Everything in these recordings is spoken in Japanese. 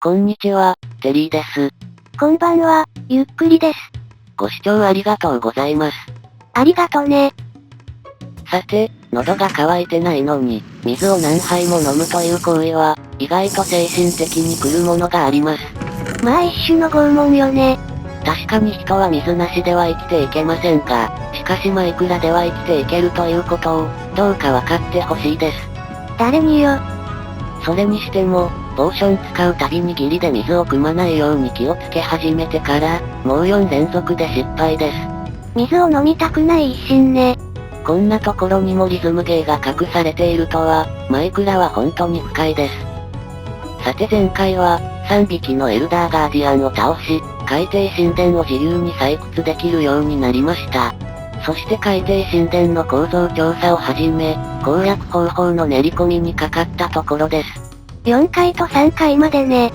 こんにちは、テリーです。こんばんは、ゆっくりです。ご視聴ありがとうございます。ありがとね。さて、喉が渇いてないのに、水を何杯も飲むという行為は、意外と精神的に来るものがあります。まあ一種の拷問よね。確かに人は水なしでは生きていけませんが、しかしマイクラでは生きていけるということを、どうか分かってほしいです。誰によ。それにしても、ポーション使うたびにギリで水を汲まないように気をつけ始めてから、もう4連続で失敗です。水を飲みたくない一心ね。こんなところにもリズム芸が隠されているとは、マイクラは本当に深いです。さて前回は、3匹のエルダーガーディアンを倒し、海底神殿を自由に採掘できるようになりました。そして海底神殿の構造調査を始め、攻略方法の練り込みにかかったところです。4回と3回までね。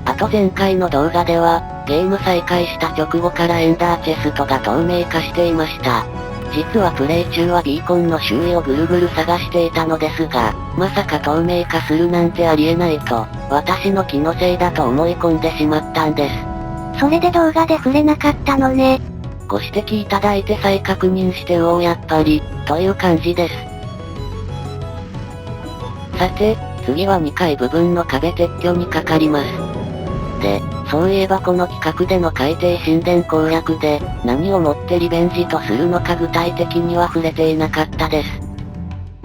あと前回の動画では、ゲーム再開した直後からエンダーチェストが透明化していました。実はプレイ中はビーコンの周囲をぐるぐる探していたのですが、まさか透明化するなんてありえないと、私の気のせいだと思い込んでしまったんです。それで動画で触れなかったのね。ご指摘いただいて再確認してやっぱり、という感じです。さて、次は2階部分の壁撤去にかかります。で、そういえばこの企画での海底神殿攻略で、何をもってリベンジとするのか具体的には触れていなかったです。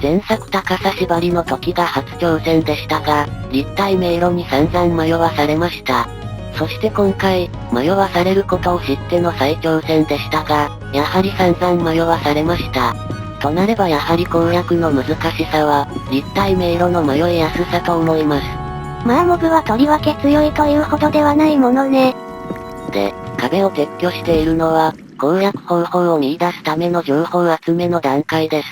前作高さ縛りの時が初挑戦でしたが、立体迷路に散々迷わされました。そして今回、迷わされることを知っての再挑戦でしたが、やはり散々迷わされました。となればやはり攻略の難しさは、立体迷路の迷いやすさと思います。まあモブはとりわけ強いというほどではないものね。で、壁を撤去しているのは、攻略方法を見出すための情報集めの段階です。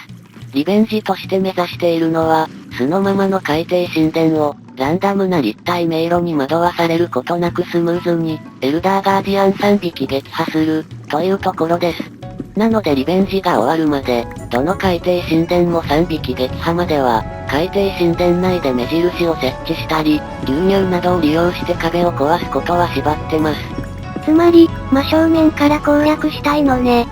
リベンジとして目指しているのは、素のままの海底神殿を、ランダムな立体迷路に惑わされることなくスムーズに、エルダーガーディアン3匹撃破する、というところです。なのでリベンジが終わるまで、どの海底神殿も3匹撃破までは、海底神殿内で目印を設置したり、流入などを利用して壁を壊すことは縛ってます。つまり、真正面から攻略したいのね。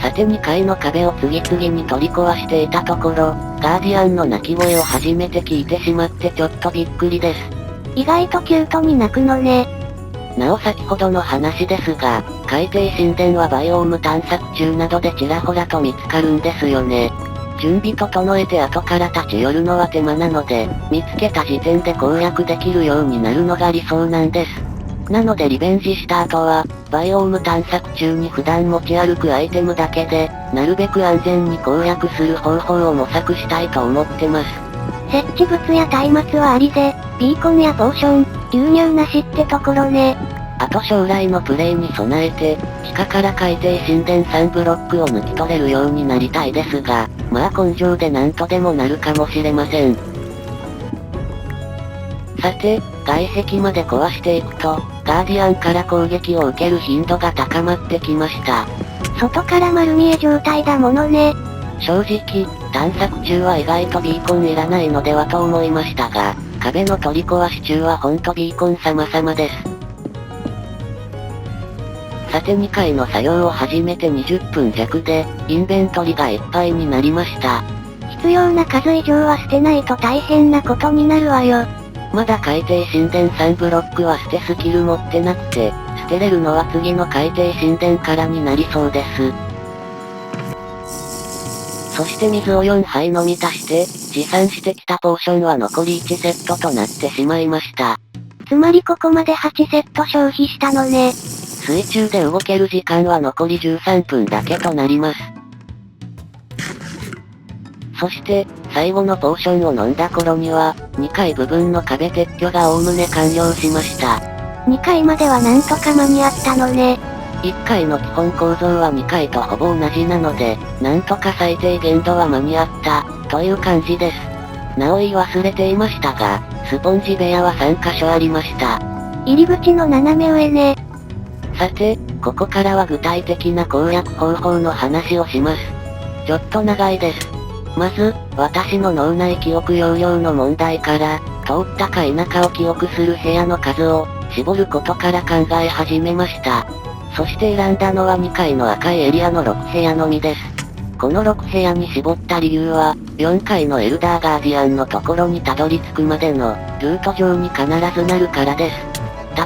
さて2階の壁を次々に取り壊していたところ、ガーディアンの鳴き声を初めて聞いてしまってちょっとびっくりです。意外とキュートに鳴くのね。なお先ほどの話ですが、海底神殿はバイオーム探索中などでちらほらと見つかるんですよね。準備整えて後から立ち寄るのは手間なので、見つけた時点で攻略できるようになるのが理想なんです。なのでリベンジした後は、バイオーム探索中に普段持ち歩くアイテムだけで、なるべく安全に攻略する方法を模索したいと思ってます。設置物や松明はありで、ビーコンやポーション、流入なしってところね。あと将来のプレイに備えて、地下から海底神殿3ブロックを抜き取れるようになりたいですが、まあ根性でなんとでもなるかもしれません。さて、外壁まで壊していくと、ガーディアンから攻撃を受ける頻度が高まってきました。外から丸見え状態だものね。正直、探索中は意外とビーコンいらないのではと思いましたが、壁の取り壊し中はほんとビーコン様々です。さて2階の作業を始めて20分弱で、インベントリがいっぱいになりました。必要な数以上は捨てないと大変なことになるわよ。まだ海底神殿3ブロックは捨てスキル持ってなくて、捨てれるのは次の海底神殿からになりそうです。そして水を4杯飲み足して、持参してきたポーションは残り1セットとなってしまいました。つまりここまで8セット消費したのね。水中で動ける時間は残り13分だけとなります。そして、最後のポーションを飲んだ頃には、2階部分の壁撤去がおおむね完了しました。2階まではなんとか間に合ったのね。1階の基本構造は2階とほぼ同じなので、なんとか最低限度は間に合った、という感じです。なお言い忘れていましたが、スポンジ部屋は3箇所ありました。入り口の斜め上ね。さて、ここからは具体的な攻略方法の話をします。ちょっと長いです。まず、私の脳内記憶容量の問題から、通ったか否かを記憶する部屋の数を、絞ることから考え始めました。そして選んだのは2階の赤いエリアの6部屋のみです。この6部屋に絞った理由は、4階のエルダーガーディアンのところにたどり着くまでの、ルート上に必ずなるからです。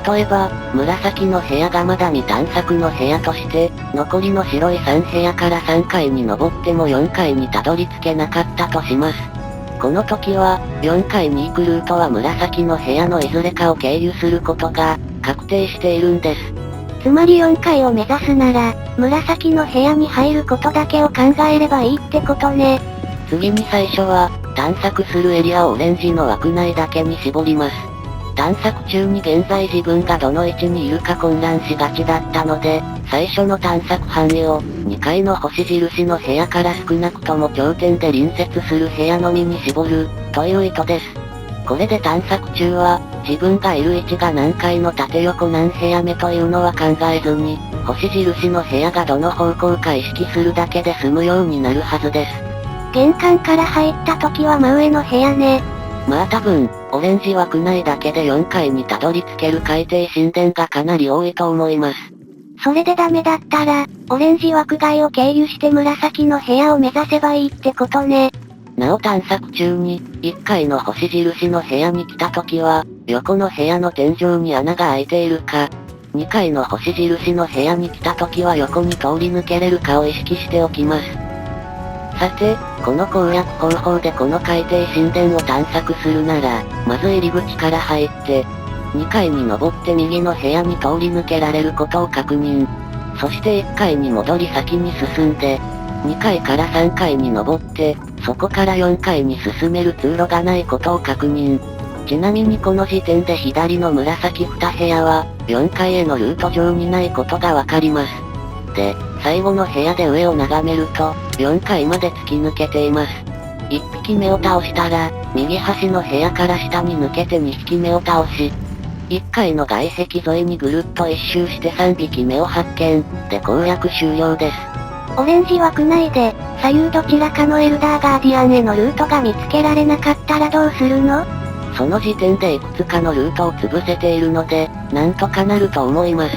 例えば、紫の部屋がまだ未探索の部屋として、残りの白い3部屋から3階に登っても4階にたどり着けなかったとします。この時は、4階に行くルートは紫の部屋のいずれかを経由することが、確定しているんです。つまり4階を目指すなら、紫の部屋に入ることだけを考えればいいってことね。次に最初は、探索するエリアをオレンジの枠内だけに絞ります。探索中に現在自分がどの位置にいるか混乱しがちだったので、最初の探索範囲を、2階の星印の部屋から少なくとも頂点で隣接する部屋のみに絞る、という意図です。これで探索中は、自分がいる位置が何階の縦横何部屋目というのは考えずに、星印の部屋がどの方向か意識するだけで済むようになるはずです。玄関から入った時は真上の部屋ね。まあ多分、オレンジ枠内だけで4階にたどり着ける海底神殿がかなり多いと思います。それでダメだったら、オレンジ枠外を経由して紫の部屋を目指せばいいってことね。なお探索中に、1階の星印の部屋に来た時は、横の部屋の天井に穴が開いているか、2階の星印の部屋に来た時は横に通り抜けれるかを意識しておきます。さて、この攻略方法でこの海底神殿を探索するなら、まず入り口から入って、2階に登って右の部屋に通り抜けられることを確認。そして1階に戻り先に進んで、2階から3階に登って、そこから4階に進める通路がないことを確認。ちなみにこの時点で左の紫2部屋は、4階へのルート上にないことがわかります。で、最後の部屋で上を眺めると、4階まで突き抜けています。1匹目を倒したら、右端の部屋から下に抜けて2匹目を倒し、1階の外壁沿いにぐるっと一周して3匹目を発見、で攻略終了です。オレンジ枠内で、左右どちらかのエルダーガーディアンへのルートが見つけられなかったらどうするの？その時点でいくつかのルートを潰せているので、なんとかなると思います。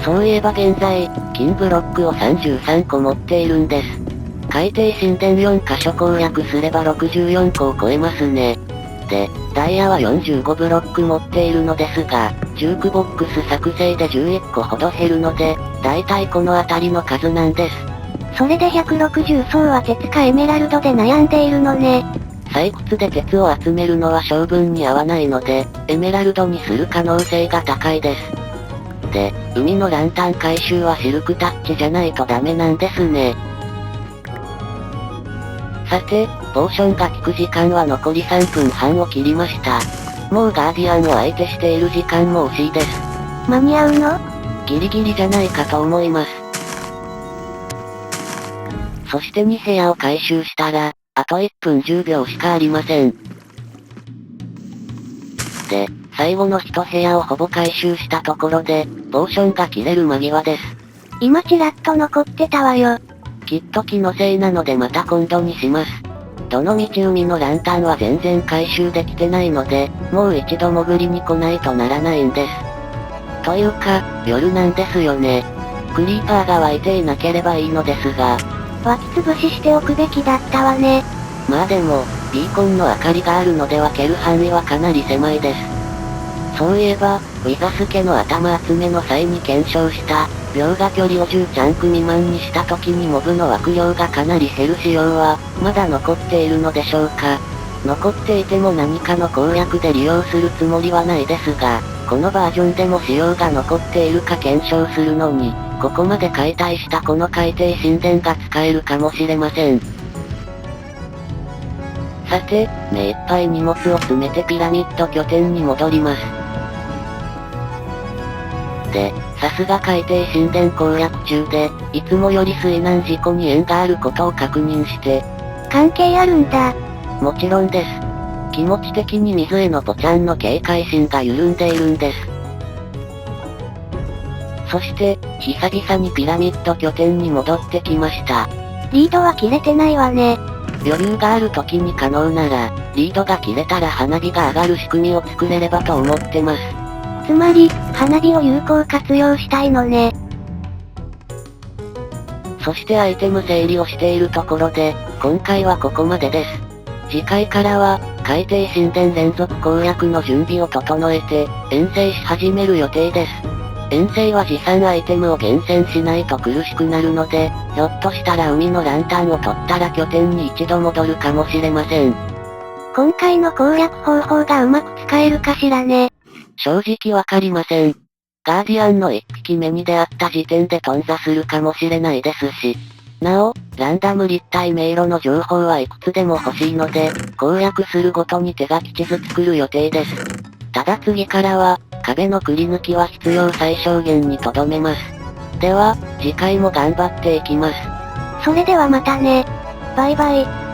そういえば現在、金ブロックを33個持っているんです。海底神殿4カ所攻略すれば64個を超えますね。で、ダイヤは45ブロック持っているのですが、ジュークボックス作成で11個ほど減るので、だいたいこの辺りの数なんです。それで160層は鉄かエメラルドで悩んでいるのね。採掘で鉄を集めるのは性分に合わないので、エメラルドにする可能性が高いです。で、海のランタン回収はシルクタッチじゃないとダメなんですね。さて、ポーションが効く時間は残り3分半を切りました。もうガーディアンを相手している時間も惜しいです。間に合うの？ギリギリじゃないかと思います。そして2部屋を回収したら、あと1分10秒しかありません。で、最後の1部屋をほぼ回収したところで、ポーションが切れる間際です。今ちらっと残ってたわよ。きっと気のせいなのでまた今度にします。どの道海のランタンは全然回収できてないので、もう一度潜りに来ないとならないんです。というか、夜なんですよね。クリーパーが湧いていなければいいのですが、湧き潰ししておくべきだったわね。まあでも、ビーコンの明かりがあるので分ける範囲はかなり狭いです。そういえば、ウィザスケの頭集めの際に検証した、描画距離を10チャンク未満にした時にモブの枠量がかなり減る仕様は、まだ残っているのでしょうか。残っていても何かの攻略で利用するつもりはないですが、このバージョンでも仕様が残っているか検証するのに、ここまで解体したこの海底神殿が使えるかもしれません。さて、目いっぱい荷物を詰めてピラミッド拠点に戻ります。で、さすが海底神殿攻略中で、いつもより水難事故に縁があることを確認して。関係あるんだ。もちろんです。気持ち的に水へのポチャンの警戒心が緩んでいるんです。そして、久々にピラミッド拠点に戻ってきました。リードは切れてないわね。余裕がある時に可能なら、リードが切れたら花火が上がる仕組みを作れればと思ってます。つまり、花火を有効活用したいのね。そしてアイテム整理をしているところで、今回はここまでです。次回からは、海底神殿連続攻略の準備を整えて、遠征し始める予定です。遠征は持参アイテムを厳選しないと苦しくなるので、ひょっとしたら海のランタンを取ったら拠点に一度戻るかもしれません。今回の攻略方法がうまく使えるかしらね。正直わかりません。ガーディアンの1匹目に出会った時点で頓挫するかもしれないですし。なお、ランダム立体迷路の情報はいくつでも欲しいので、攻略するごとに手書き地図作る予定です。ただ次からは、壁のくり抜きは必要最小限にとどめます。では、次回も頑張っていきます。それではまたね。バイバイ。